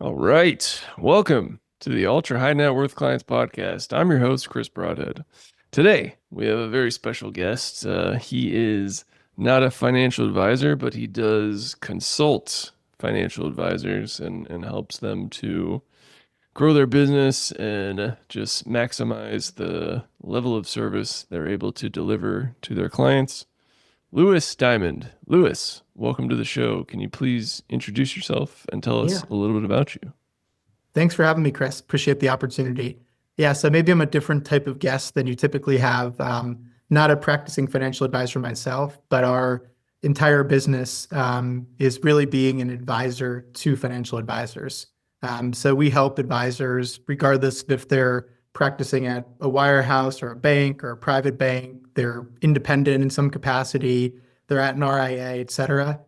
All right. Welcome to the Ultra High Net Worth Clients Podcast. I'm your host, Chris Broadhead. Today, we have a very special guest. He is not a financial advisor, but he does consult financial advisors and helps them to grow their business and just maximize the level of service they're able to deliver to their clients. Lewis Diamond. Lewis, welcome to the show. Can you please introduce yourself and tell us Yeah. a little bit about you? Thanks for having me, Chris. Appreciate the opportunity. Yeah, so maybe I'm a different type of guest than you typically have. Not a practicing financial advisor myself, but our entire business is really being an advisor to financial advisors. So we help advisors, regardless of if they're practicing at a wirehouse or a bank or a private bank, they're independent in some capacity, they're at an RIA, et cetera.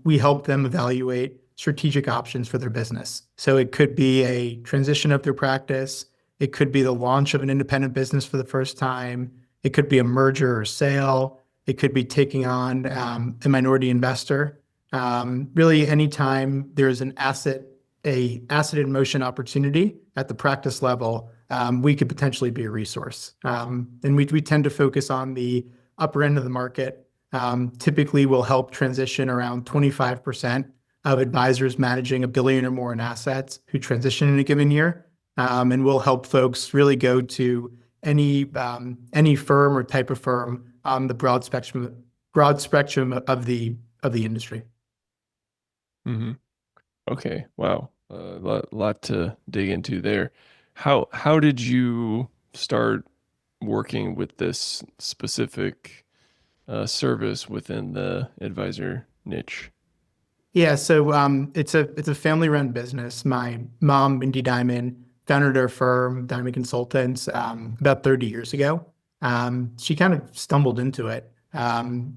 We help them evaluate strategic options for their business. So it could be a transition of their practice. It could be the launch of an independent business for the first time. It could be a merger or sale. It could be taking on a minority investor. Really, anytime there's an asset in motion opportunity at the practice level, we could potentially be a resource. And we tend to focus on the upper end of the market. Typically, we'll help transition around 25% of advisors managing $1 billion or more in assets who transition in a given year. And we'll help folks really go to any firm or type of firm on the broad spectrum of the industry. Mm-hmm. Okay. Wow. Lot to dig into there. How did you start working with this specific service within the advisor niche? Yeah, so it's a family-run business. My mom, Mindy Diamond, founded her firm, Diamond Consultants, about 30 years ago. She kind of stumbled into it.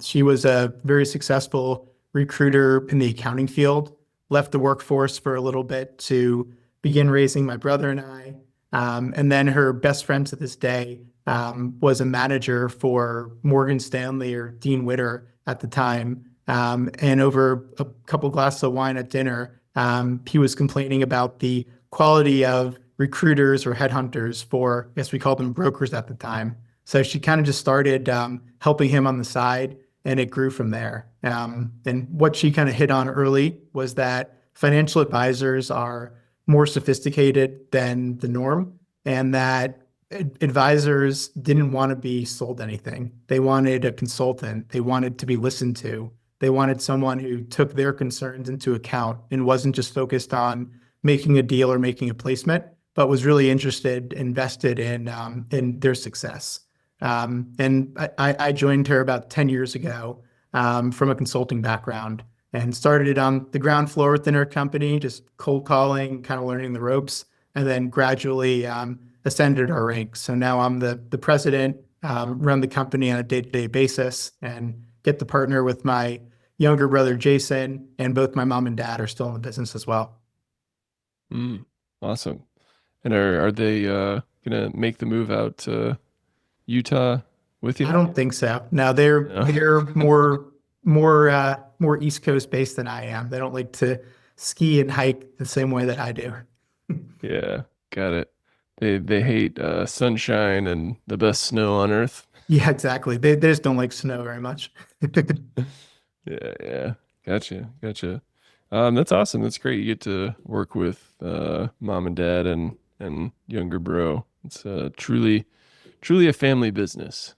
She was a very successful recruiter in the accounting field, left the workforce for a little bit to begin raising my brother and I. And then her best friend to this day was a manager for Morgan Stanley or Dean Witter at the time. And over a couple glasses of wine at dinner, he was complaining about the quality of recruiters or headhunters for, I guess we called them brokers at the time. So she kind of just started helping him on the side, and it grew from there. And what she kind of hit on early was that financial advisors are more sophisticated than the norm, and that advisors didn't want to be sold anything. They wanted a consultant. They wanted to be listened to. They wanted someone who took their concerns into account and wasn't just focused on making a deal or making a placement, but was really invested in their success. And I joined her about 10 years ago from a consulting background and started it on the ground floor within her company, just cold calling, kind of learning the ropes, and then gradually ascended our ranks. So now I'm the president, run the company on a day-to-day basis, and get to partner with my younger brother, Jason, and both my mom and dad are still in the business as well. Awesome. And are they gonna make the move out to Utah with I you? don't think so. No, they're No. they're more East Coast based than I am. They don't like to ski and hike the same way that I do. Yeah, got it. They hate sunshine and the best snow on earth. Yeah, exactly. They just don't like snow very much. Yeah, yeah. Gotcha. That's awesome. That's great. You get to work with mom and dad and younger bro. It's truly a family business.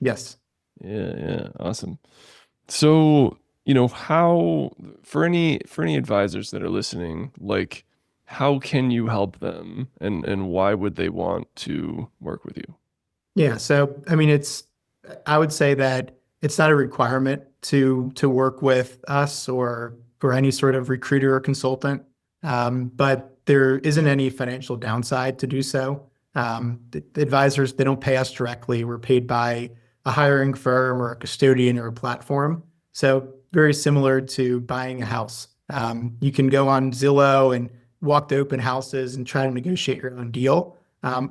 Yes. Yeah, awesome. So, how for any advisors that are listening, like how can you help them and why would they want to work with you? Yeah. So, I mean, I would say that it's not a requirement to work with us or for any sort of recruiter or consultant, but there isn't any financial downside to do so. The advisors, they don't pay us directly. We're paid by a hiring firm or a custodian or a platform. So very similar to buying a house. You can go on Zillow and walk to open houses and try to negotiate your own deal.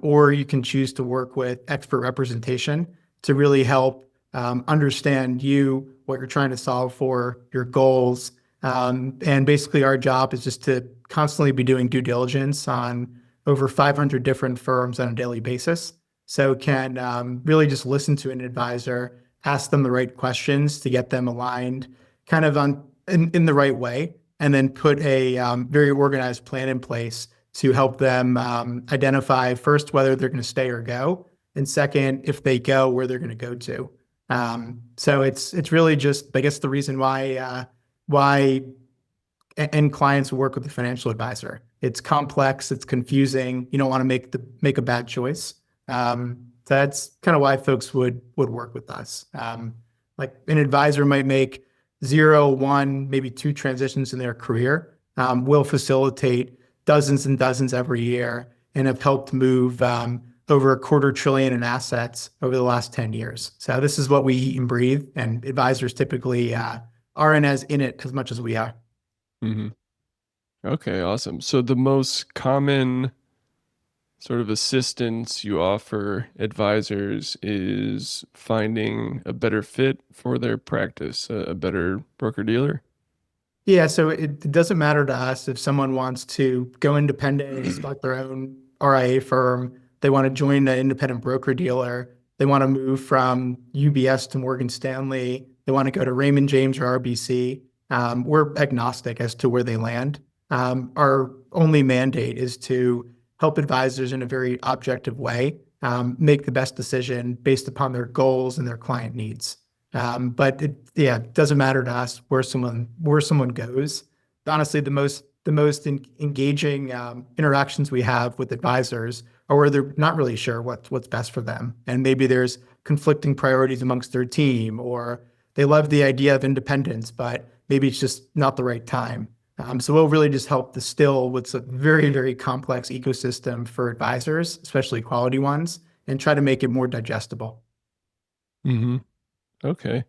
Or you can choose to work with expert representation to really help understand what you're trying to solve for, your goals, And basically, our job is just to constantly be doing due diligence on over 500 different firms on a daily basis. So can really just listen to an advisor, ask them the right questions to get them aligned kind of in the right way, and then put a very organized plan in place to help them identify first whether they're going to stay or go, and second, if they go, where they're going to go to. So it's really just, I guess, the reason why end clients work with a financial advisor. It's complex, it's confusing. You don't want to make a bad choice. So that's kind of why folks would work with us. Like an advisor might make zero, one, maybe two transitions in their career. We'll facilitate dozens and dozens every year and have helped move over $250 billion in assets over the last 10 years. So this is what we eat and breathe, and advisors typically aren't as in it as much as we are. Mm-hmm. Okay, awesome. So the most common sort of assistance you offer advisors is finding a better fit for their practice, a better broker dealer. Yeah, so it doesn't matter to us if someone wants to go independent, start their own RIA firm, they want to join an independent broker dealer, they want to move from UBS to Morgan Stanley, they want to go to Raymond James or RBC. We're agnostic as to where they land. Our only mandate is to help advisors in a very objective way make the best decision based upon their goals and their client needs. But it doesn't matter to us where someone goes. Honestly, the most engaging interactions we have with advisors are where they're not really sure what's best for them, and maybe there's conflicting priorities amongst their team, or they love the idea of independence, but maybe it's just not the right time. So we'll really just help distill what's a very, very complex ecosystem for advisors, especially quality ones, and try to make it more digestible. Mm-hmm. Okay.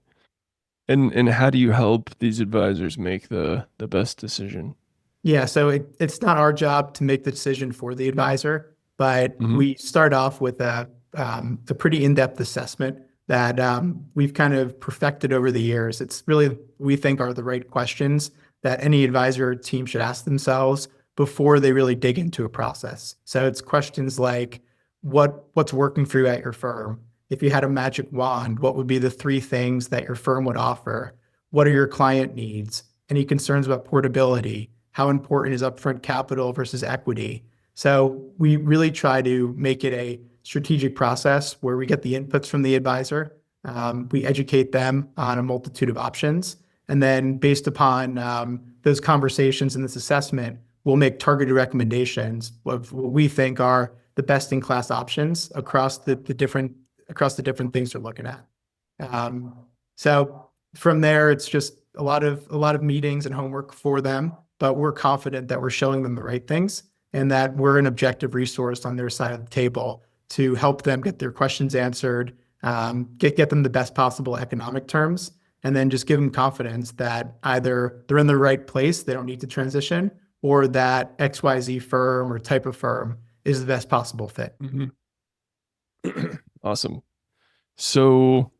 And how do you help these advisors make the best decision? Yeah, so it's not our job to make the decision for the advisor, but Mm-hmm. we start off with a pretty in-depth assessment that we've kind of perfected over the years. It's really, we think, are the right questions that any advisor team should ask themselves before they really dig into a process. So it's questions like, what's working for you at your firm? If you had a magic wand, what would be the three things that your firm would offer? What are your client needs? Any concerns about portability? How important is upfront capital versus equity? So we really try to make it a strategic process where we get the inputs from the advisor. We educate them on a multitude of options. And then based upon those conversations and this assessment, we'll make targeted recommendations of what we think are the best in class options across the different things they're looking at. So from there, it's just a lot of meetings and homework for them, but we're confident that we're showing them the right things and that we're an objective resource on their side of the table to help them get their questions answered, get them the best possible economic terms, and then just give them confidence that either they're in the right place, they don't need to transition, or that XYZ firm or type of firm is the best possible fit. Mm-hmm. Awesome. So,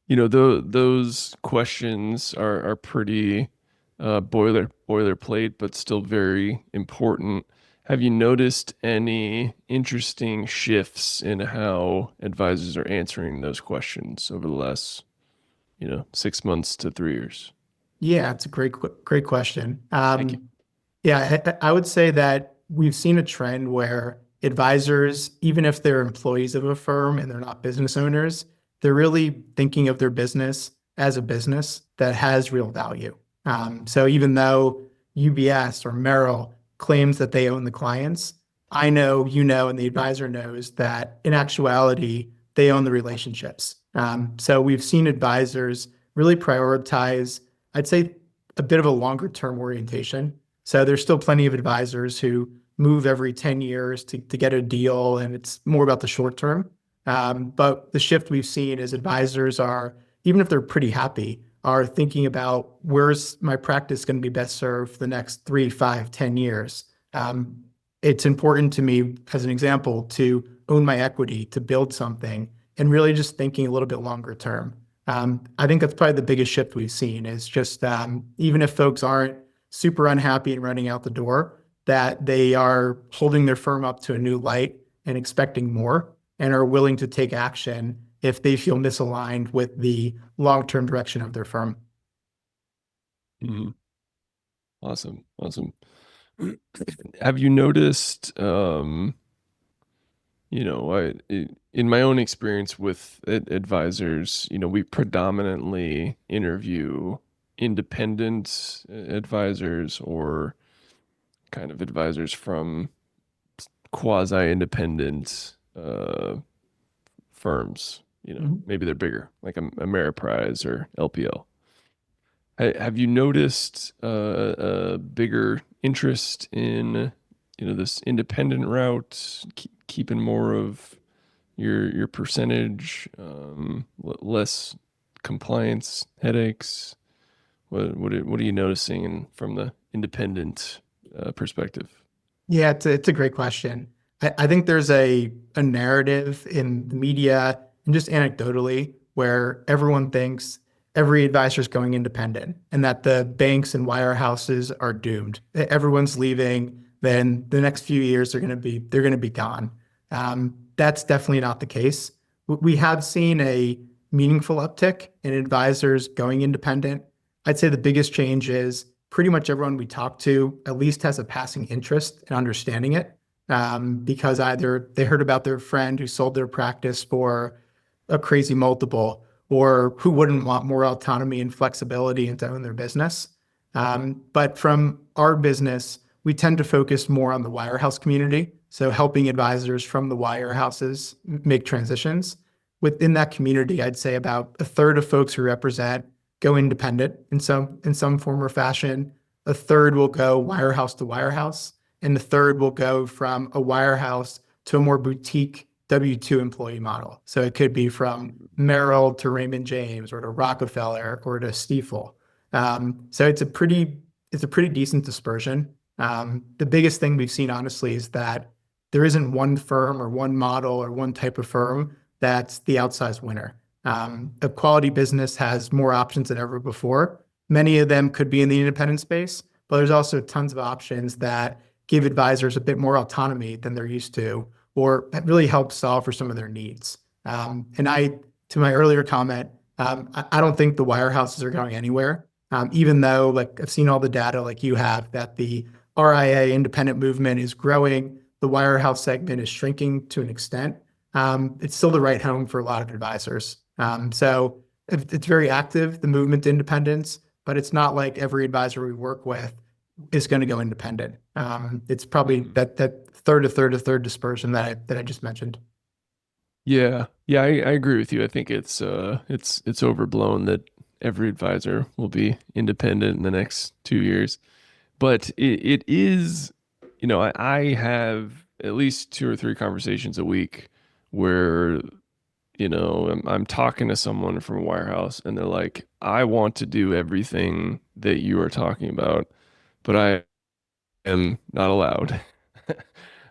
those questions are pretty boilerplate, but still very important. Have you noticed any interesting shifts in how advisors are answering those questions over the last, 6 months to 3 years? Yeah, it's a great question. Thank you. Yeah, I would say that we've seen a trend where advisors, even if they're employees of a firm and they're not business owners, they're really thinking of their business as a business that has real value. So even though UBS or Merrill claims that they own the clients, I know, and the advisor knows that in actuality, they own the relationships. So we've seen advisors really prioritize, I'd say, a bit of a longer term orientation. So there's still plenty of advisors who move every 10 years to get a deal, and it's more about the short term. But the shift we've seen is advisors are, even if they're pretty happy, are thinking about where's my practice going to be best served for the next 3, 5, 10 years. It's important to me, as an example, to own my equity, to build something, and really just thinking a little bit longer term. I think that's probably the biggest shift we've seen is just even if folks aren't super unhappy and running out the door, that they are holding their firm up to a new light and expecting more and are willing to take action if they feel misaligned with the long-term direction of their firm. Mhm. Awesome. Awesome. Have you noticed, in my own experience with advisors, we predominantly interview independent advisors or kind of advisors from quasi-independent firms. Mhm. Maybe they're bigger, like Ameriprise or LPL. Have you noticed a bigger interest in, this independent route, keeping more of your percentage, less compliance headaches? What are you noticing from the independent perspective? Yeah, it's a great question. I think there's a narrative in the media and just anecdotally where everyone thinks every advisor is going independent and that the banks and wirehouses are doomed. Everyone's leaving, then the next few years they're going to be gone. That's definitely not the case. We have seen a meaningful uptick in advisors going independent. I'd say the biggest change is pretty much everyone we talk to at least has a passing interest in understanding it because either they heard about their friend who sold their practice for a crazy multiple or who wouldn't want more autonomy and flexibility and to own their business. But from our business, we tend to focus more on the wirehouse community. So helping advisors from the wirehouses make transitions. Within that community, I'd say about a third of folks who represent go independent in some form or fashion. A third will go wirehouse to wirehouse, and the third will go from a wirehouse to a more boutique W-2 employee model. So it could be from Merrill to Raymond James or to Rockefeller or to Stifel. So it's a pretty decent dispersion. The biggest thing we've seen, honestly, is that there isn't one firm or one model or one type of firm that's the outsized winner. A quality business has more options than ever before. Many of them could be in the independent space, but there's also tons of options that give advisors a bit more autonomy than they're used to, or really help solve for some of their needs. To my earlier comment, I don't think the wirehouses are going anywhere. Even though, like I've seen all the data, like you have, that the RIA independent movement is growing, the wirehouse segment is shrinking to an extent. It's still the right home for a lot of advisors. So it's very active, the movement to independence, but it's not like every advisor we work with is going to go independent. It's probably Mhm. that third dispersion that I just mentioned. Yeah, yeah, I agree with you. I think it's overblown that every advisor will be independent in the next 2 years. But it is, I have at least two or three conversations a week where, I'm talking to someone from a wirehouse and they're like, I want to do everything that you are talking about, but I am not allowed.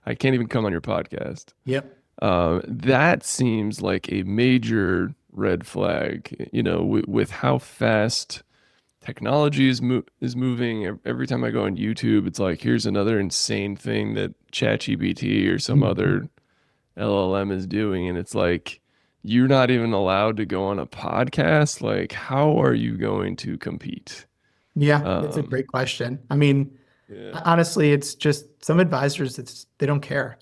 I can't even come on your podcast. Yep. That seems like a major red flag, with how fast technology is moving. Every time I go on YouTube, it's like, here's another insane thing that ChatGPT or some Mhm. other LLM is doing, and it's like you're not even allowed to go on a podcast. Like, how are you going to compete? Yeah, it's a Um, great question. I mean, yeah. honestly, it's just some advisors, they don't care.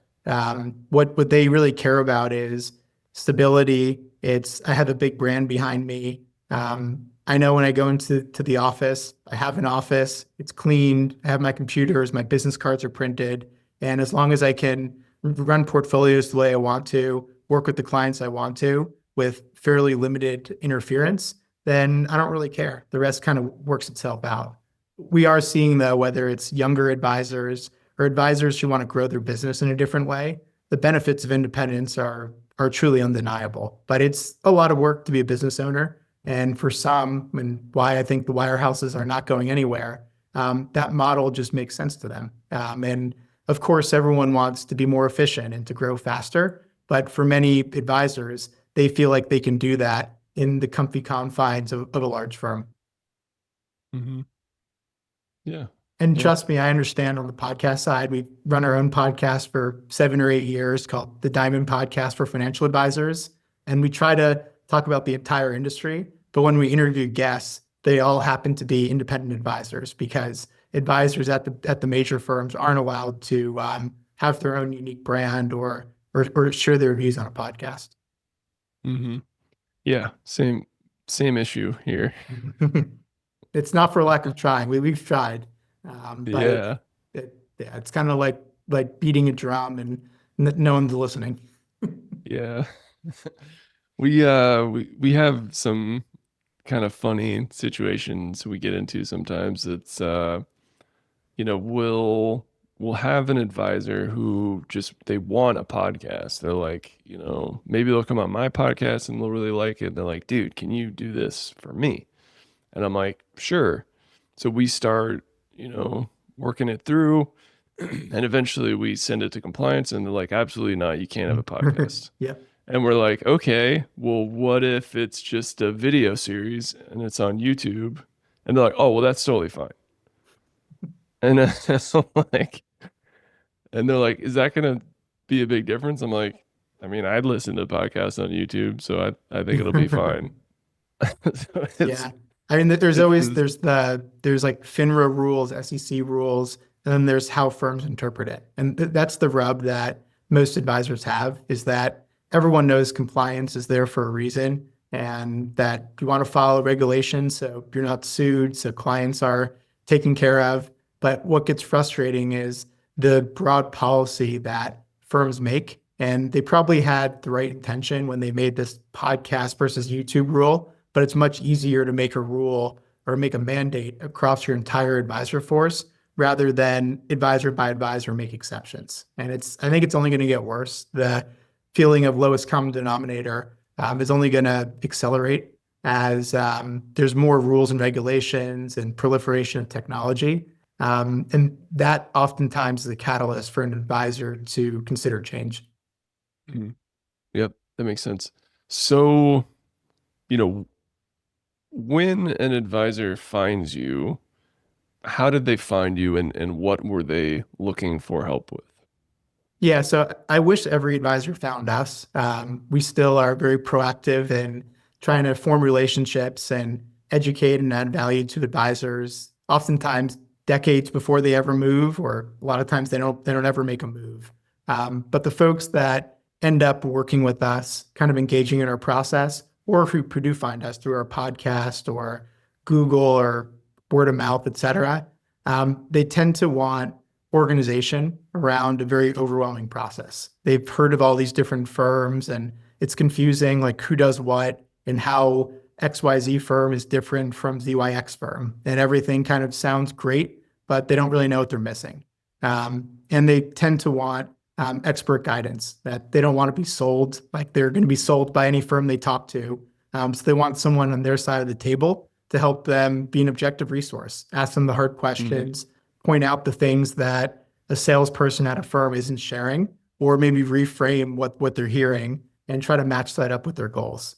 What they really care about is stability. It's I have a big brand behind me. I know when I go into the office, I have an office, it's cleaned, I have my computers, my business cards are printed, and as long as I can run portfolios the way I want to, work with the clients I want to, with fairly limited interference, then I don't really care. The rest kind of works itself out. We are seeing, though, whether it's younger advisors or advisors who want to grow their business in a different way, the benefits of independence are truly undeniable. But it's a lot of work to be a business owner. And for some, and why I think the wirehouses are not going anywhere, that model just makes sense to them. And of course, everyone wants to be more efficient and to grow faster. But for many advisors, they feel like they can do that in the comfy confines of a large firm. Hmm. Yeah. And Yeah. trust me, I understand on the podcast side, we've run our own podcast for 7 or 8 years called the Diamond Podcast for Financial Advisors. And we try to talk about the entire industry. But when we interview guests, they all happen to be independent advisors because advisors at the major firms aren't allowed to have their own unique brand or share their views on a podcast. Hmm. Yeah. Same issue here. It's not for lack of trying. We've tried, but Yeah. yeah, it's kind of like beating a drum and no one's listening. Yeah. We have some kind of funny situations we get into sometimes. It's we'll have an advisor who just they want a podcast. They're like, maybe they'll come on my podcast and they'll really like it. They're like, dude, can you do this for me? And I'm like, sure. So we start, working it through, and eventually we send it to compliance and they're like, absolutely not, you can't have a podcast. Yeah. And we're like, okay, well, what if it's just a video series and it's on YouTube? And they're like, oh, well, that's totally fine. And so like, and they're like, is that gonna be a big difference? I'm like, I mean, I'd listen to podcasts on YouTube, so I think it'll be fine. So Yeah. I mean, there's it's always this, there's like FINRA rules, SEC rules, and then there's how firms interpret it. And that's the rub that most advisors have is that everyone knows compliance is there for a reason and that you want to follow regulations so you're not sued, so clients are taken care of. But what gets frustrating is the broad policy that firms make. And they probably had the right intention when they made this podcast versus YouTube rule, but it's much easier to make a rule or make a mandate across your entire advisor force rather than advisor by advisor make exceptions. And I think it's only going to get worse. The feeling of lowest common denominator is only going to accelerate as there's more rules and regulations and proliferation of technology. And that oftentimes is a catalyst for an advisor to consider change. Mhm. Yep, that makes sense. So, you know, when an advisor finds you, how did they find you and what were they looking for help with? Yeah, so I wish every advisor found us. We still are very proactive in trying to form relationships and educate and add value to advisors. Oftentimes, decades before they ever move, or a lot of times they don't ever make a move. But the folks that end up working with us, kind of engaging in our process, or who do find us through our podcast or Google or word of mouth, et cetera, they tend to want organization around a very overwhelming process. They've heard of all these different firms and it's confusing, like who does what and how XYZ firm is different from ZYX firm. And everything kind of sounds great, but they don't really know what they're missing. And they tend to want expert guidance that they don't want to be sold like they're going to be sold by any firm they talk to. So they want someone on their side of the table to help them be an objective resource, ask them the hard Hmm. questions, point out the things that a salesperson at a firm isn't sharing, or maybe reframe what they're hearing and try to match that up with their goals.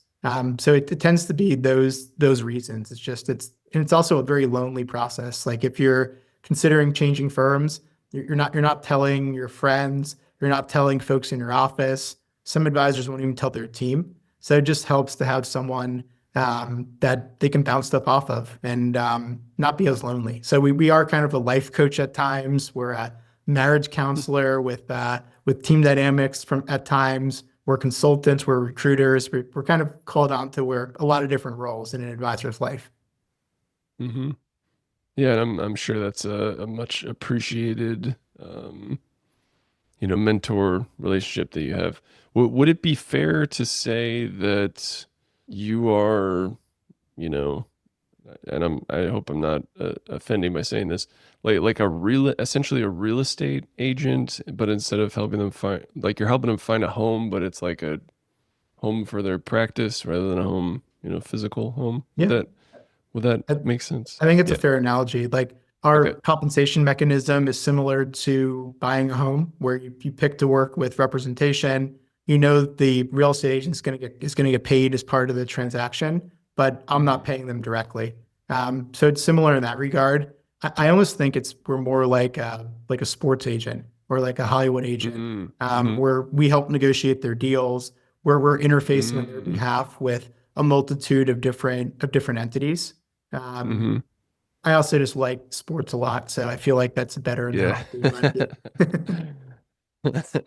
So it tends to be those reasons. It's also a very lonely process. Like if you're considering changing firms, you're not telling your friends, you're not telling folks in your office. Some advisors won't even tell their team. So it just helps to have someone that they can bounce stuff off of and not be as lonely. So we are kind of a life coach at times. We're a marriage counselor with team dynamics from at times. We're consultants. We're recruiters. We're kind of called on to wear a lot of different roles in an advisor's life. Hmm. Yeah, and I'm sure that's a much appreciated mentor relationship that you have. Would it be fair to say that you are, you know, and I hope I'm not offending by saying this, like essentially a real estate agent, but instead of helping them find, like you're helping them find a home, but it's like a home for their practice rather than a home, physical home. Would Yeah. that I, make sense? I think it's a Yeah. fair analogy. Like our Okay. compensation mechanism is similar to buying a home where you pick to work with representation. you know the real estate agent is gonna get paid as part of the transaction, but I'm not Hmm. paying them directly. So it's similar in that regard. I almost think we're more like a sports agent or like a Hollywood agent, Hmm. Hmm. where we help negotiate their deals, where we're interfacing on their Hmm. behalf with a multitude of different entities. Um, Hmm. I also just like sports a lot, so I feel like that's a better Yeah. analogy in my view.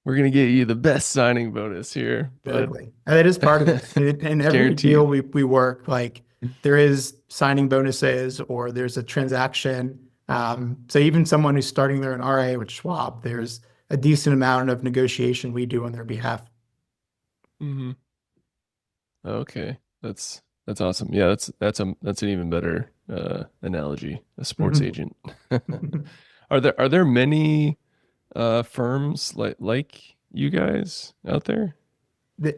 We're gonna get you the best signing bonus here, but Exactly. And that is part of it. In every deal guaranteed. we work, like there is signing bonuses or there's a transaction. So even someone who's starting their an RA with Schwab, there's a decent amount of negotiation we do on their behalf. Hmm. Okay, that's awesome. Yeah, that's an even better analogy. A sports Mhm. agent. Are there many firms like you guys out there?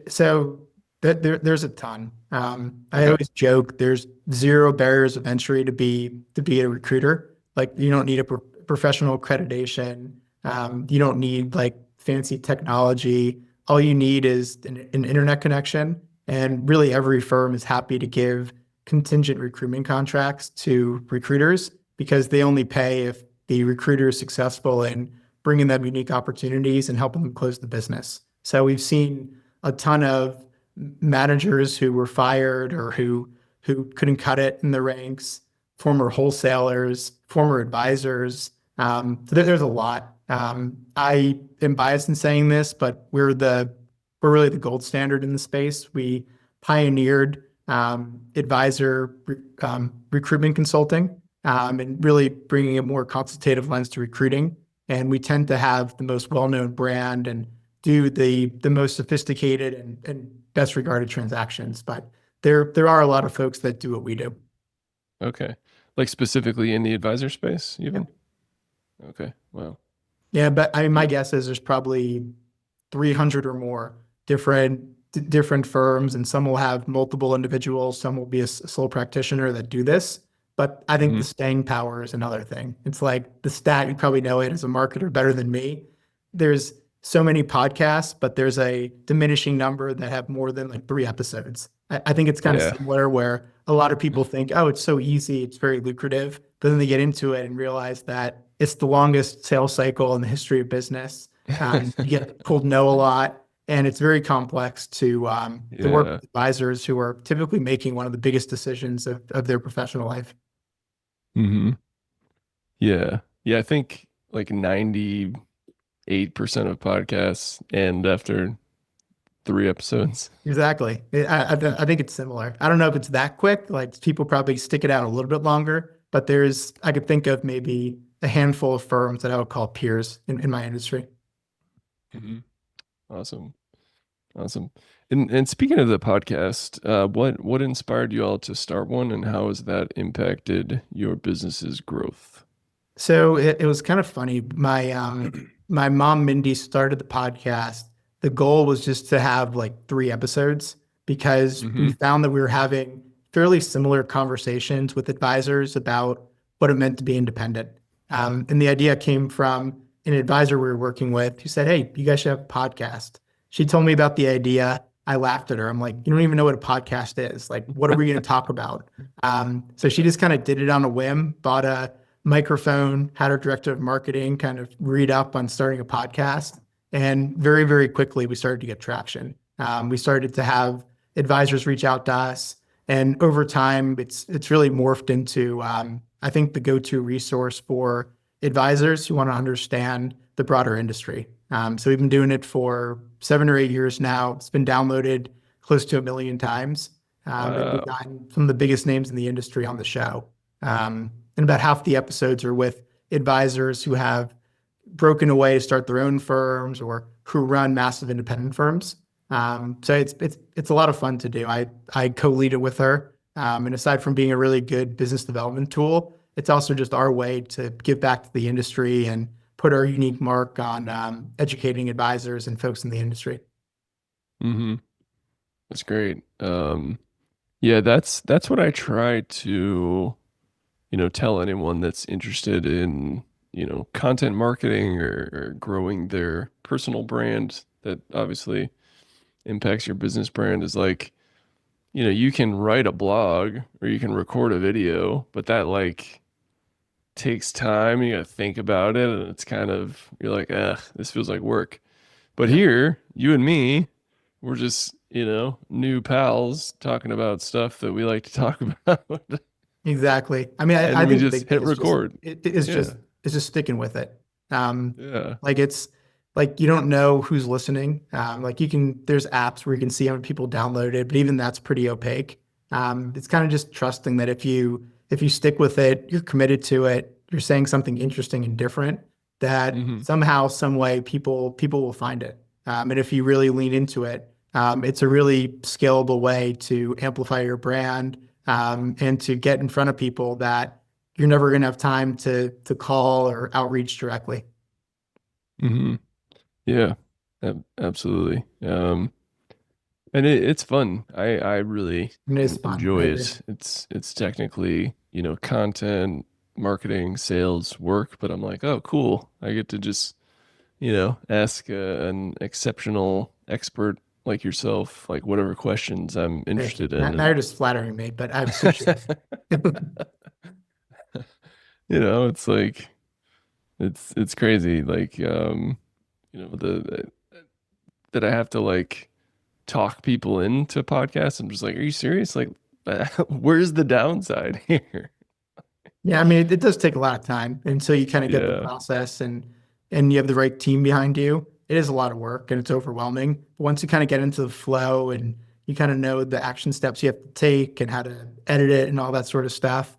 So there's a ton. I Okay. always joke there's zero barriers of entry to be a recruiter. Like you don't need a professional accreditation. You don't need like fancy technology. All you need is an internet connection. And really every firm is happy to give contingent recruitment contracts to recruiters because they only pay if the recruiter is successful in bringing them unique opportunities and helping them close the business. So we've seen a ton of managers who were fired or who couldn't cut it in the ranks, former wholesalers, former advisors. There's a lot. I am biased in saying this, but we're really the gold standard in the space. We pioneered advisor recruitment consulting, and really bringing a more consultative lens to recruiting. And we tend to have the most well-known brand and do the most sophisticated and best regarded transactions. But there are a lot of folks that do what we do. Okay. Like specifically in the advisor space, Yeah. even? Okay. Wow. Yeah, but I mean, my Yeah. guess is there's probably 300 or more different firms, and some will have multiple individuals, some will be a sole practitioner that do this. But I think the Hmm. staying power is another thing. It's like the stat, you probably know it as a marketer better than me. There's so many podcasts, but there's a diminishing number that have more than like 3 episodes. I think it's kind of Yeah. similar where a lot of people think, oh, it's so easy, it's very lucrative. But then they get into it and realize that it's the longest sales cycle in the history of business. You get told no a lot, and it's very complex to work Yeah. with advisors who are typically making one of the biggest decisions of their professional life. Hmm. Yeah. Yeah, I think like 98% of podcasts end after 3 episodes. Exactly. I think it's similar. I don't know if it's that quick. Like people probably stick it out a little bit longer, but I could think of maybe a handful of firms that I would call peers in my industry. Hmm. Awesome. Awesome. And speaking of the podcast, what inspired you all to start one, and how has that impacted your business's growth? So it was kind of funny. My mom Mindy started the podcast. The goal was just to have like 3 episodes because we Hmm. found that we were having fairly similar conversations with advisors about what it meant to be independent. And the idea came from an advisor we were working with who said, "Hey, you guys should have a podcast." She told me about the idea. I laughed at her. I'm like, "You don't even know what a podcast is. Like, what are we going to talk about?" So she just kind of did it on a whim, bought a microphone, had our director of marketing kind of read up on starting a podcast. And very, very quickly, we started to get traction. We started to have advisors reach out to us. And over time, it's really morphed into, I think, the go-to resource for advisors who want to understand the broader industry. So we've been doing it for 7 or 8 years now. It's been downloaded close to 1 million times. And we've Wow. gotten some of the biggest names in the industry on the show. And about half the episodes are with advisors who have broken away to start their own firms or who run massive independent firms. So it's a lot of fun to do. I co-lead it with her. And aside from being a really good business development tool, it's also just our way to give back to the industry and put our unique mark on educating advisors and folks in the industry. Hmm. That's great. Yeah, that's what I try to, tell anyone that's interested in, content marketing or growing their personal brand. that obviously impacts your business brand is like, you can write a blog or you can record a video, but that like takes time. You got to think about it, and it's kind of you're like, this feels like work. But Yep. here, you and me, we're just new pals talking about stuff that we like to talk about, Exactly. I mean, I and we think the just big thing hit is just record. it is Yeah, just it's just sticking with it. yeah. Like it's like you don't know who's listening. Like there's apps where you can see how many people download it, but even that's pretty opaque. It's kind of just trusting that if you stick with it, you're committed to it, you're saying something interesting and different, that Hmm. somehow, some way, people will find it. And if you really lean into it, it's a really scalable way to amplify your brand, and to get in front of people that you're never going to have time to call or outreach directly. Hmm. Yeah, absolutely. And it's fun. I really And it is fun. I enjoy agree. it. It's technically, content, marketing, sales work, but I'm like, oh, cool. I get to just, ask an exceptional expert like yourself, like whatever questions I'm Thank you. interested Now, in. now you're just flattering me, but I appreciate it. It's like it's crazy. Like, the that I have to like talk people into podcasts. I'm just like, are you serious? Like, where's the downside here? Yeah, I mean, it does take a lot of time until you kind of get the Yeah. process and you have the right team behind you. It is a lot of work and it's overwhelming. But once you kind of get into the flow and you kind of know the action steps you have to take and how to edit it and all that sort of stuff,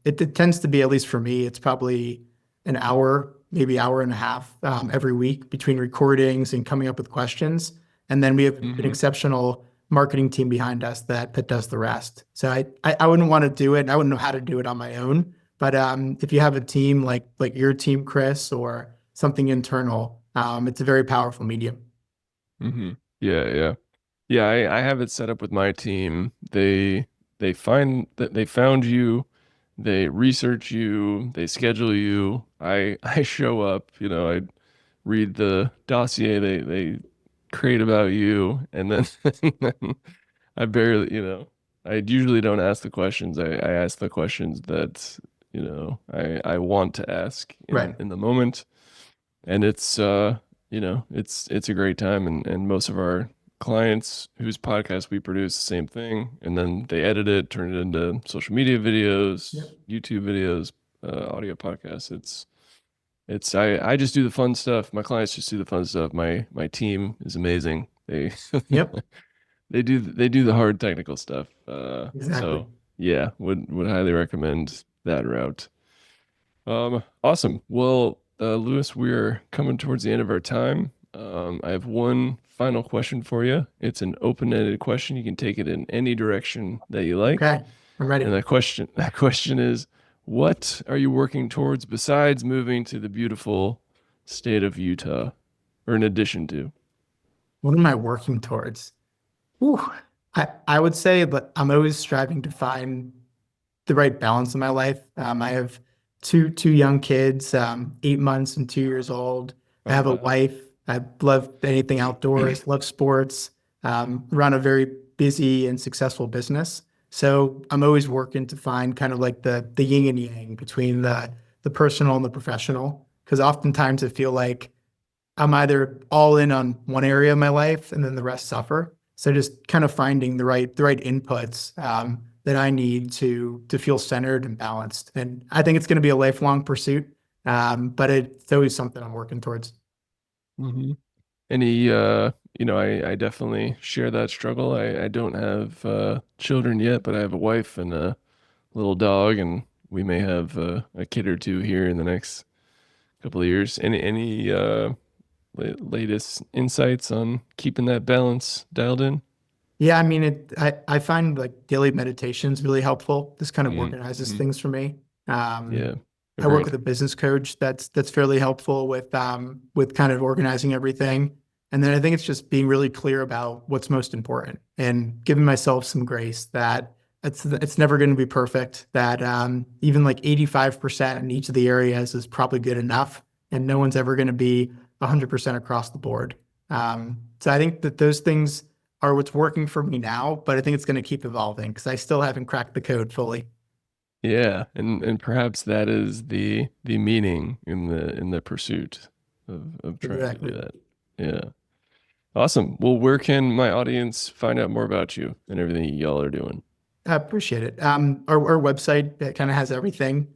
it tends to be, at least for me, it's probably an hour, maybe hour and a half, every week between recordings and coming up with questions. And then we have an Hmm. exceptional marketing team behind us that does the rest. So I wouldn't want to do it. And I wouldn't know how to do it on my own. But if you have a team like your team, Chris, or something internal, it's a very powerful medium. Hmm. Yeah, yeah. Yeah, I have it set up with my team. They found you, they research you, they schedule you. I show up, I read the dossier they create about you, and then, I barely, I usually don't ask the questions. I ask the questions that, I want to ask in Right. in the moment. And it's a great time, and most of our clients whose podcast we produce the same thing, and then they edit it, turn it into social media videos, Yep. YouTube videos, audio podcasts. I just do the fun stuff. My clients just do the fun stuff. My team is amazing. They Yep. they do the hard technical stuff. Exactly. So yeah, would highly recommend that route. Awesome. Well, Lewis, we're coming towards the end of our time. I have one final question for you. It's an open-ended question. You can take it in any direction that you like. Okay. I'm And ready. that question is, what are you working towards besides moving to the beautiful state of Utah, or in addition to? What am I working towards? Ooh, I would say that I'm always striving to find the right balance in my life. I have two young kids, 8 months and 2 years old. I Oh, have a wow. wife. I love anything outdoors, love sports, run a very busy and successful business. So I'm always working to find kind of like the yin and yang between the personal and the professional. Because oftentimes I feel like I'm either all in on one area of my life and then the rest suffer. So just kind of finding the right inputs, that I need to feel centered and balanced. And I think it's going to be a lifelong pursuit, but it's always something I'm working towards. Hmm. Any, I definitely share that struggle. I don't have children yet, but I have a wife and a little dog, and we may have a kid or two here in the next couple of years. Any latest insights on keeping that balance dialed in? Yeah, I mean, I find like daily meditations really helpful. This kind of organizes Mm-hmm. things for me. Um, Yeah, I work agreed. with a business coach that's fairly helpful with kind of organizing everything. And then I think it's just being really clear about what's most important and giving myself some grace that it's never going to be perfect. That even like 85% in each of the areas is probably good enough, and no one's ever going to be 100% across the board. So I think that those things are what's working for me now, but I think it's going to keep evolving because I still haven't cracked the code fully. Yeah, and perhaps that is the meaning in the pursuit of trying to do Exactly. that. Yeah. Awesome. Well, where can my audience find out more about you and everything y'all are doing? I appreciate it. Our website kind of has everything.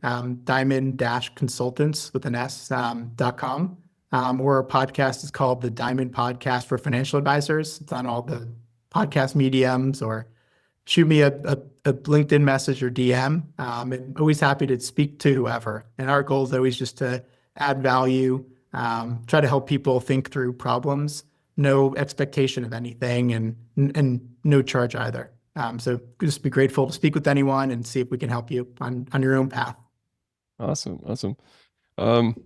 Diamond-consultants with an S, .com. Or our podcast is called the Diamond Podcast for Financial Advisors. It's on all the podcast mediums, or shoot me a LinkedIn message or DM. And always happy to speak to whoever. And our goal is always just to add value, try to help people think through problems, no expectation of anything, and no charge either. So just be grateful to speak with anyone and see if we can help you on your own path. Awesome. Awesome.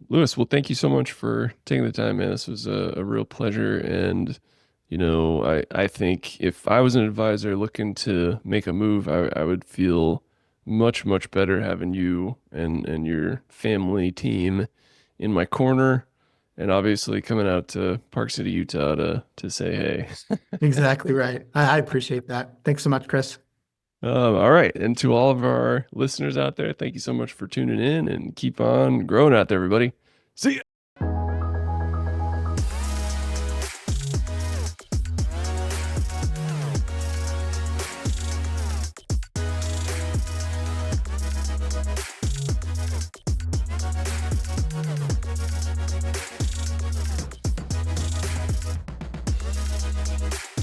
Lewis, well, thank you so much for taking the time, man. This was a real pleasure. And, I think if I was an advisor looking to make a move, I would feel much, much better having you and your family team in my corner, and obviously coming out to Park City, Utah to say hey. Exactly right. I appreciate that. Thanks so much, Chris. All right. And to all of our listeners out there, thank you so much for tuning in and keep on growing out there, everybody. See ya.